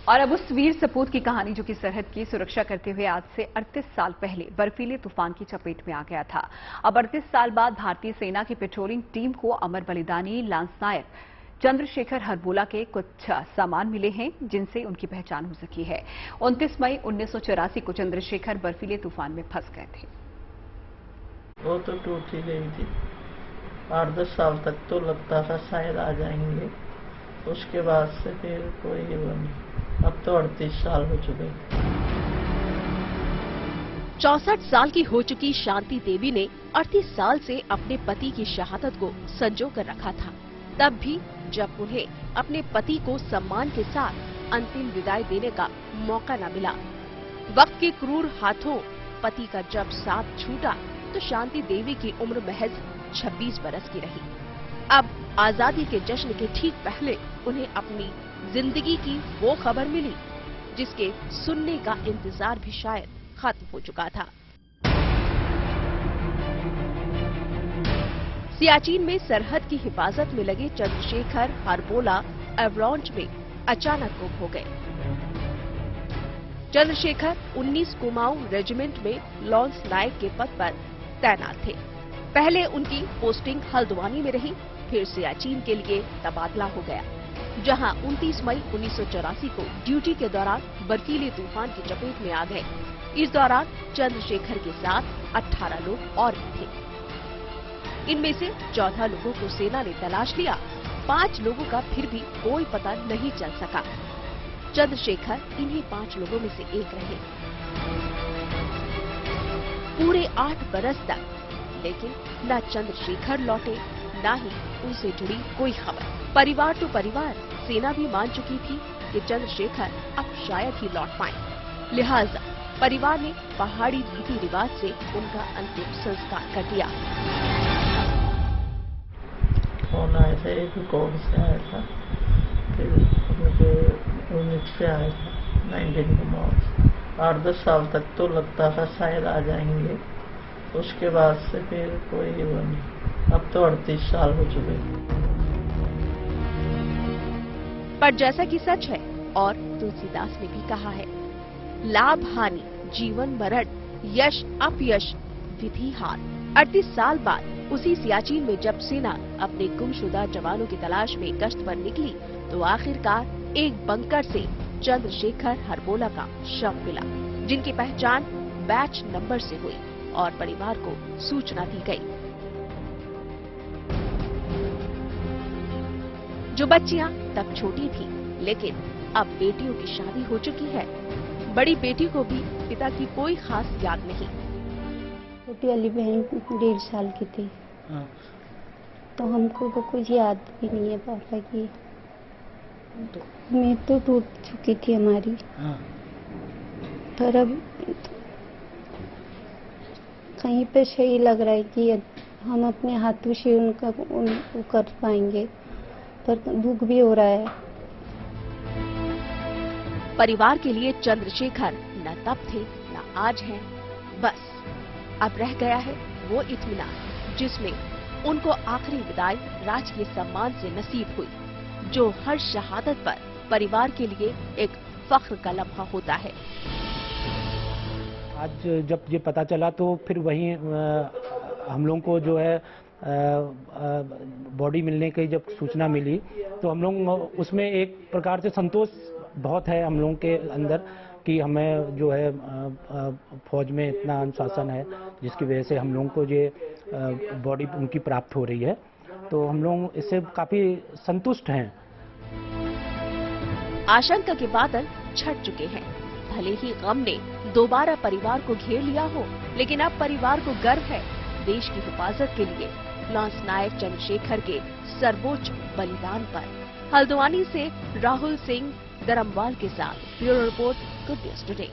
और अब उस वीर सपूत की कहानी जो कि सरहद की सुरक्षा करते हुए आज से 38 साल पहले बर्फीले तूफान की चपेट में आ गया था। अब 38 साल बाद भारतीय सेना की पेट्रोलिंग टीम को अमर बलिदानी लांसनायक चंद्रशेखर हरबोला के कुछ सामान मिले हैं, जिनसे उनकी पहचान हो सकी है। 29 मई 1984 को चंद्रशेखर बर्फीले तूफान में फंस गए थे। वो तो टूट ही गई थी। 8-10 साल तक तो लगता था शायद आ जाएंगे, उसके बाद से फिर कोई वो नहीं। अब तो 38 साल हो चुके। 64 साल की हो चुकी शांति देवी ने 38 साल से अपने पति की शहादत को संजो कर रखा था। तब भी जब उन्हें अपने पति को सम्मान के साथ अंतिम विदाई देने का मौका न मिला, वक्त के क्रूर हाथों पति का जब साथ छूटा तो शांति देवी की उम्र महज 26 बरस की रही। अब आजादी के जश्न के ठीक पहले उन्हें अपनी जिंदगी की वो खबर मिली जिसके सुनने का इंतजार भी शायद खत्म हो चुका था। सियाचिन में सरहद की हिफाजत में लगे चंद्रशेखर हरबोला एवलांच में अचानक गुम हो गए। चंद्रशेखर 19 कुमाऊं रेजिमेंट में लॉन्स नायक के पद पर तैनात थे। पहले उनकी पोस्टिंग हल्द्वानी में रही, फिर सियाचिन के लिए तबादला हो गया, जहां 29 मई 1984 को ड्यूटी के दौरान बर्फीले तूफान की चपेट में आ गए। इस दौरान चंद्रशेखर के साथ 18 लोग और भी थे। इनमें से 14 लोगों को सेना ने तलाश लिया, 5 लोगों का फिर भी कोई पता नहीं चल सका। चंद्रशेखर इन्हीं 5 लोगों में से एक रहे पूरे 8 बरस तक, लेकिन न चंद्रशेखर लौटे न ही उनसे जुड़ी कोई खबर। परिवार तो परिवार, सेना भी मान चुकी थी कि चंद्रशेखर अब शायद ही लौट पाए। लिहाजा परिवार ने पहाड़ी रीति रिवाज से उनका अंतिम संस्कार कर दिया। फोन आया था, एक कोड से आया था, फिर मुझे यूनिट से आया था 19 को मार्च। 8-10 साल तक तो लगता था शायद आ जाएंगे, उसके बाद से फिर कोई वो नहीं। अब तो 38 साल हो चुके। पर जैसा कि सच है और तुलसीदास ने भी कहा है, लाभ हानि जीवन मरण यश अपयश विधि हार। 38 साल बाद उसी सियाचिन में जब सेना अपने गुमशुदा जवानों की तलाश में गश्त पर निकली तो आखिरकार एक बंकर से चंद्रशेखर हरबोला का शव मिला, जिनकी पहचान बैच नंबर से हुई और परिवार को सूचना दी गई। जो बच्चियां तब छोटी थी, लेकिन अब बेटियों की शादी हो चुकी है। बड़ी बेटी को भी पिता की कोई खास याद नहीं। छोटी वाली बहन 1.5 साल की थी। तो हमको तो कुछ याद भी नहीं है पापा की। मैं तो टूट चुकी थी हमारी। पर अब कहीं पे सही लग रहा है कि हम अपने हाथों से उनको कर पाएंगे, पर दुख भी हो रहा है। परिवार के लिए चंद्रशेखर न तब थे न आज हैं, बस अब रह गया है वो इत्मीनान जिसमें उनको आखिरी विदाई राजकीय सम्मान से नसीब हुई, जो हर शहादत पर परिवार के लिए एक फख्र का लम्हा होता है। आज जब ये पता चला तो फिर वहीं हम लोगों को जो है बॉडी मिलने की जब सूचना मिली तो हम लोग उसमें एक प्रकार से संतोष बहुत है हम लोगों के अंदर कि हमें जो है फौज में इतना अनुशासन है जिसकी वजह से हम लोगों को ये बॉडी उनकी प्राप्त हो रही है, तो हम लोग इससे काफी संतुष्ट हैं। आशंका के बादल छट चुके हैं। भले ही गम ने दोबारा परिवार को घेर लिया हो, लेकिन अब परिवार को गर्व है देश की हिफाजत के लिए लॉन्स नायक चंद्रशेखर के सर्वोच्च बलिदान पर। हल्द्वानी से राहुल सिंह दरमवाल के साथ bureau report, good news today.